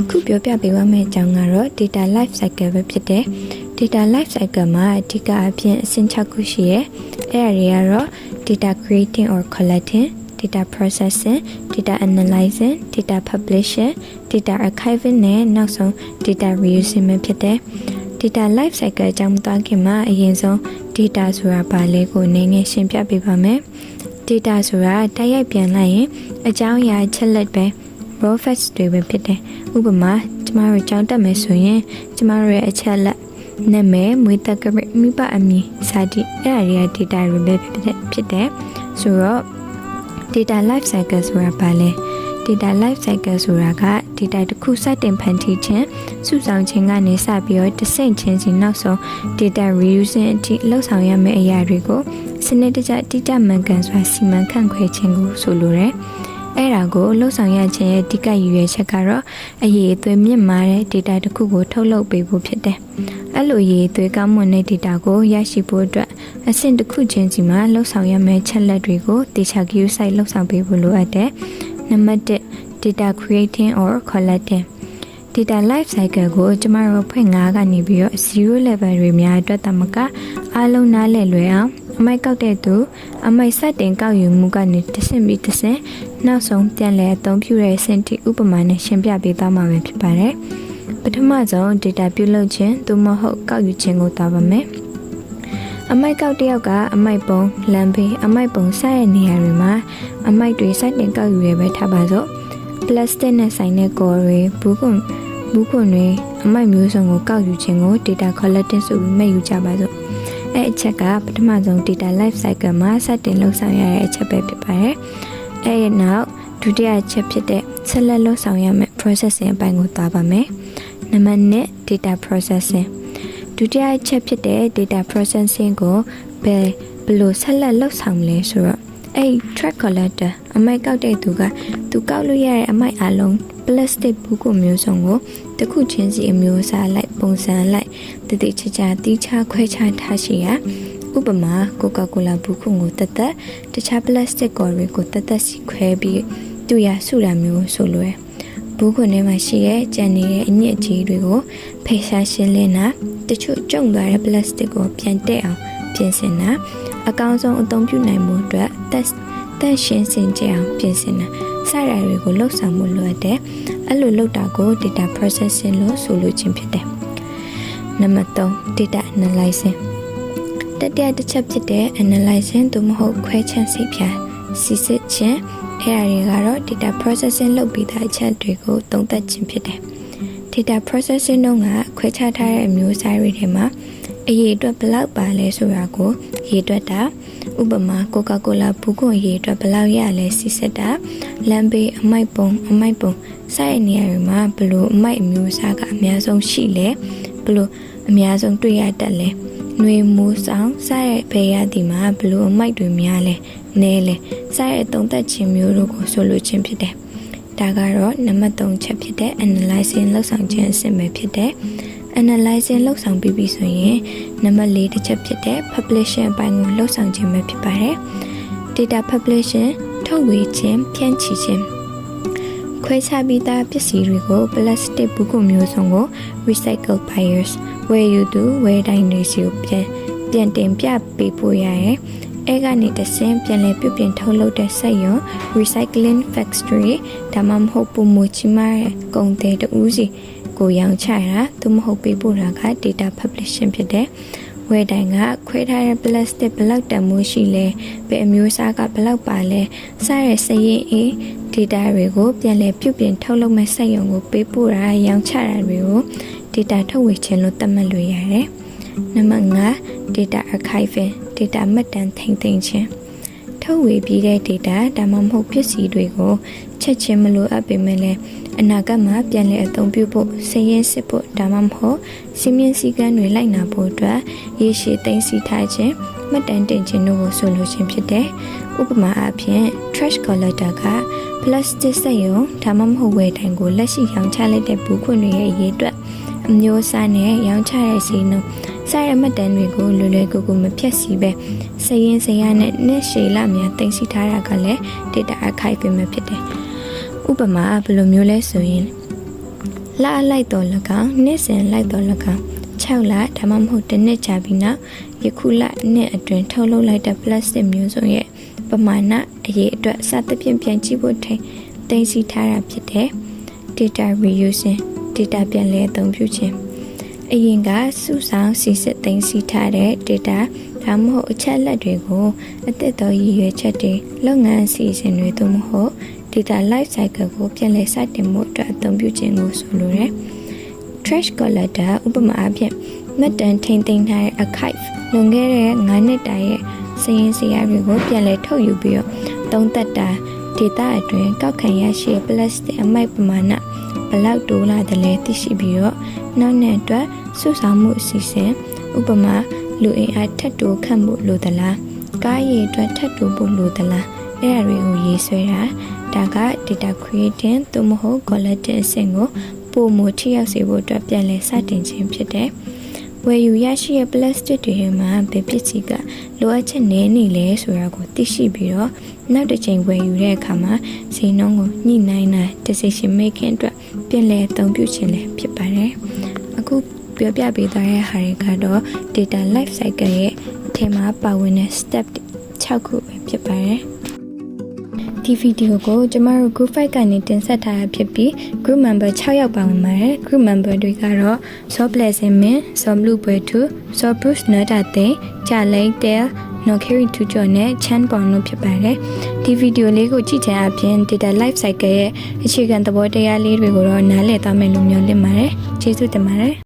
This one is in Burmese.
အခုပြောပြပေးပါမယ့်အကြောင်းကတော့ data life cycle ပဲဖြစ်တယ် data life cycle မှာအဓိကအဖြစ်အဆင့်6ခုရှိရဲအဲ့ဒါတွေကတော့ data creating or collecting data processing data analyzing data publishing data archiving နဲ့နောက်ဆုံး data reusing ပဲဖြစ်တယ် data life cycle အကြောင်းသွားခင်မှာအရင်ဆုံး data ဆိုတာဘာလဲကိုနည်းနည်းရှင်းပြပေးပါမယ် data ဆိုတာတိုက်ရိုက်ပြန်လိုက်ရင်အကြောင်းအရာချက်လက်ပဲ raw facts တွေပဲဖြစ်တယ်ဥပမာကျမတို့ကြောင်းတက်မယ်ဆိုရင်ကျမတို့ရဲ့အချက်လက်နာမည်မွေးတက္ကရာမိဘအမည်စာတိအဲ့ဒါတွေက data တွေပဲဖြစ်တယ်ဆိုတော့ data life cycle ဆိုတာဘာလဲ data life cycle ဆိုတာက data တစ်ခုစတင်ဖန်တီးခြင်းစုဆောင်ခြင်းကနေစပြီးတော့တစ်ဆင့်ချင်းစီနောက်ဆုံး data reusing အထိလှုပ်ဆောင်ရမယ့်အရာတွေကိုစနစ်တကျတိကျမှန်ကန်စွာစီမံခန့်ခွဲခြင်းကိုဆိုလိုတယ်အဲ့ဒါကိုလှုပ်ဆောင်ရခြင်းရဲ့အဓိကရည်ရွယ်ချက်ကတော့အရေးအသွေးမြင့်မားတဲ့ data တစ်ခုကိုထုတ်လုပ်ပေးဖို့ဖြစ်တယ်အဲ့လိုရည်အသွေးကောင်းမွန်တဲ့ data ကိုရရှိဖို့အတွက်အဆင့်တစ်ခုချင်းစီမှာလှုပ်ဆောင်ရမယ့်ချက်လက်တွေကိုတေချာဂရုစိုက်လှုပ်ဆောင်ပေးဖို့လိုအပ်တယ်နံပါတ်1 data creating or collecting data life cycle ကိုကျမတို့ဖွင့်9ကနေပြီးတော့0 level တွေများအတွက်တမကအားလုံးနားလည်လွယ်အောင်အမိုက်ကောက်တဲ့သူအမိုက်စတင်ကောက်ယူမှုကနေတစ်ဆင့်ပြီးတစ်ဆင့်နောက်ဆုံးပြန်လည်အသုံးပြုတဲ့အဆင့်ထိဥပမာနဲ့ရှင်းပြပေးသွားမှာဖြစ်ပါတယ်ပထမဆုံး data ပြုလုပ်ခြင်းသို့မဟုတ်ကောက်ယူခြင်းကိုသွားပါမယ်အမိုက်ကောက်တစ်ယောက်ကအမိုက်ပုံလမ်းဘေးအမိုက်ပုံစတဲ့နေရာတွေမှာအမိုက်တွေစတင်ကောက်ယူရပဲထားပါစို့ပလတ်စတစ်နဲ့ဆိုင်တဲ့ကော်တွေဘူးခွန်တွေအမိုက်မျိုးစုံကိုကောက်ယူခြင်းကို data collecting ဆိုပြီးမှတ်ယူကြပါစို့အဲ့အချက်ကပထမဆုံး data life cycle မှာစတင်လှုပ်ဆောင်ရတဲ့အချက်ပဲဖြစ်ပါတယ်အဲ့ဒီနောက်ဒုတိယအချက်ဖြစ်တဲ့ဆက်လက်လှုပ်ဆောင်ရမယ့် processing အပိုင်းကိုသွားပါမယ်နံပါတ်1 data processing ဒုတိယအချက်ဖြစ်တဲ့ data processing ကိုဘယ်လိုဆက်လက်လှုပ်ဆောင်လဲဆိုတော့အဲ့ track collector အမိုက်ကောက်တဲ့သူကသူကောက်လို့ရတဲ့အမိုက်အလုံး plastic ဘူးကိုမျိုးစုံကိုတစ်ခုချင်းစီအမျိုးအစားလိုက်ပုံစံလိုက်တတိချာချာတီးခြားခွဲခြားထားရှိရဥပမာ Coca-Cola ဘူးခုကိုတသက်တခြား plastic ကော်တွေကိုတသက်စီခွဲပြီးသူရစုတာမျိုးဆိုလွယ်ဘူးခုထဲမှာရှိတဲ့ကြံနေတဲ့အညစ်အကြေးတွေကိုဖေရှားရှင်းလင်းတာတချို့ကျုံသွားတဲ့ plastic ကိုပြန်တက်အောင်ပြင်ဆင်တာအကောင်းဆုံးအသုံးပြုနိုင်မှုအတွက်တက်ရှင်းစင်ကြအောင်ပြင်ဆင်တာစတာတွေကိုလှုပ်ဆောင်မှုလိုအပ်တယ်အဲ့လိုလုပ်တာကို data processing လို့ဆိုလိုခြင်းဖြစ်တယ်နံပါတ်3 data analyzing တတိယတစ်ချက်ဖြစ်တဲ့ analyzing သို့မဟုတ်ခွဲခြမ်းစိတ်ဖြာစစ်စစ်ခြင်းအဲ့ဒါတွေကတော့ data processing လုပ်ပြီးသားအချက်တွေကိုသုံးသပ်ခြင်းဖြစ်တယ် data processing တော့ကခွဲခြားထားတဲ့အမျိုးအစားတွေထဲမှာအရေးအတွက်ဘယ်လောက်ပါလဲဆိုတာကိုရေးတွက်တာဥပမာ Coca-Cola ဘူးခွန်ရေးအတွက်ဘယ်လောက်ရလဲစစ်စစ်တာလမ်းဘေးအမိုက်ပုံစတဲ့နေရာတွေမှာဘယ်လိုအမိုက်အမျိုးအစားကအများဆုံးရှိလဲဘယ်လိုအများဆုံးတွေ့ရတတ်လဲနှွေမိုးဆောင်စတဲ့ဘယ်ရသည်မှာဘယ်လိုအမိုက်တွေများလဲနဲလဲစတဲ့သုံးသပ်ခြင်းမျိုးတို့ကိုဆိုလိုခြင်းဖြစ်တယ်ဒါကတော့နံပါတ်3ချက်ဖြစ်တဲ့ analyzing လှုပ်ဆောင်ခြင်းအဆင့်ပဲဖြစ်တယ်analyzing လှုပ်ဆောင်ပြီးပြီဆိုရင်နံပါတ်4တစ်ချက်ဖြစ်တဲ့ publishing အပိုင်းကိုလှုပ်ဆောင်ခြင်းပဲဖြစ်ပါတယ် data publishing ထုတ်ဝေခြင်းဖြန့်ချီခြင်းခွဲခြားပြီးသားပစ္စည်းတွေကို plastic ဘူးခုမျိုးစုံကို recycle buyers ဝယ်ယူသူဝယ်တိုင်းတွေစီကိုပြန်တင်ပြပေးပို့ရရဲ့အဲကနေတဆင့်ပြန်လည်ပြုပြင်ထုတ်လုပ်တဲ့စက်ရုံ recycling factory ဒါမှမဟုတ်ပုံမူချီမားတဲ့ကုန်သည်တဦးစီကိုရောင်းချတာသို့မဟုတ်ပေးပို့တာက data publishing ဖြစ်တယ်ဝယ်တိုင်းကခွဲထားတဲ့ plastic ဘယ်လောက်တန်ဖိုးရှိလဲဘယ်အမျိုးအစားကဘယ်လောက်ပါလဲစတဲ့စရင်းအေး data တွေကိုပြန်လည်ပြုပြင်ထုတ်လုပ်မဲ့စက်ရုံကိုပေးပို့တာရောင်းချတာတွေကို data ထုတ်ဝေခြင်းလို့သတ်မှတ်လို့ရတယ်နံပါတ်5 data archiving data မှတ်တမ်းထိန်းသိမ်းခြင်းထုတ်ဝေပြီးတဲ့ data ဒါမှမဟုတ်ပစ္စည်းတွေကိုချက်ချင်းမလိုအပ်ပေမဲ့လည်းအနာဂတ်မှာပြန်လည်အသုံးပြုဖို့စည်ရင်းစစ်ဖို့ဒါမှမဟုတ်စီမင်းစည်းကမ်းတွေလိုက်နာဖို့အတွက်ရေရှည်သိမ်းဆည်းထားခြင်းမှတ်တမ်းတင်ခြင်းတို့ကိုဆိုလိုခြင်းဖြစ်တယ်။ဥပမာအားဖြင့် trash collector က plastic စက်ရုံဒါမှမဟုတ်ဝယ်တိုင်းကိုလက်ရှိရောင်းချလိုက်တဲ့ဘူးခွင့်တွေရဲ့အရေးအတွက်အမျိုးအစားနဲ့ရောင်းချတဲ့စီးနှုန်းစတဲ့မှတ်တမ်းတွေကိုလွယ်လွယ်ကူကူမဖြတ်စီပဲစည်ရင်းစရာနဲ့နှစ်ရှည်လများသိမ်းဆည်းထားတာကလည်း data archive ပဲဖြစ်တယ်။ဥပမာဘယ်လိုမျိုးလဲဆိုရင် လအလိုက်တော်၎င်းနှစ်စဉ်လိုက်တော်၎င်း6လဒါမှမဟုတ်တစ်နှစ်ကြာပြီးနောက်ယခုလနှစ်အတွင်းထုတ်လုပ်လိုက်တဲ့ plastic မျိုးစုံရဲ့ပမာဏအရေးအတွက်စသဖြင့်ပြန်ကြည့်ဖို့သိသိထားတာဖြစ်တဲ့ data reusing data ပြန်လည်အသုံးပြုခြင်းအရင်ကစုဆောင်စီစစ်သိသိထားတဲ့ data ဒါမှမဟုတ်အချက်အလက်တွေကိုအသစ်တော်ရည်ရွယ်ချက်တွေလုပ်ငန်းအစီအစဉ်တွေသို့မဟုတ် data life cycle ကိုပြန်လည်စတင်မှုအတွက်အသုံးပြုခြင်းကိုဆိုလိုတယ် trash collector ဥပမာအားဖြင့်မှတ်တမ်းထိန်းသိမ်းထားတဲ့ archive လွန်ခဲ့တဲ့9နှစ်တာရဲ့စာရင်းဇယားတွေကိုပြန်လည်ထုတ်ယူပြီးတော့သုံးသပ်တာ data အတွင်းကောက်ခံရရှိ plastic အမိုက်ပမာဏဘလောက်တိုးလာတယ်လဲသိရှိပြီးတော့နောက်နှစ်အတွက်စုဆောင်မှုအစီအစဉ်ဥပမာလူအင်အားထပ်တိုးခန့်ဖို့လိုသလားကားရည်အတွက်ထပ်တိုးဖို့လိုသလားအဲ့ဒါတွေကိုရေးဆွဲတာဒါက data creating သို့မဟုတ် collecting အဆင့်ကိုပိုမိုထိရောက်စေဖို့အတွက်ပြန်လည်စတင်ခြင်းဖြစ်တယ်ဝယ်ယူရရှိတဲ့ plastic တွေမှာဘယ်ပစ္စည်းကလိုအပ်ချက်နည်းနေလဲဆိုတာကိုသိရှိပြီးတော့နောက်တစ်ချိန်ဝယ်ယူတဲ့အခါမှာဈေးနှုန်းကိုညှိနှိုင်းတာ decision making အတွက်ပြန်လည်အသုံးပြုခြင်းလည်းဖြစ်ပါတယ်အခုပြောပြပေးသွားတဲ့ဟာတွေကတော့ data life cycle ရဲ့အထင်မှာပါဝင်တဲ့ step 6ခုပဲဖြစ်ပါတယ်ဒီဗီဒီယိုကိုကျမတို့ group 5ကနေတင်ဆက်ထားတာဖြစ်ပြီး group member 6ယောက်ပါဝင်ပါတယ် group member တွေကတော့ So Blessing Min, So Blue Boy 2, So Bruce Nada-te, Jalai Del, Nokiri Tujo နဲ့ Chan Pong တို့ဖြစ်ပါတယ်ဒီဗီဒီယိုလေးကိုကြည့်ချင်အပြင် data life cycle ရဲ့အခြေခံသဘောတရားလေးတွေကိုတော့နားလည်သွားမယ်လို့မျှော်လင့်ပါတယ်ကျေးဇူးတင်ပါတယ်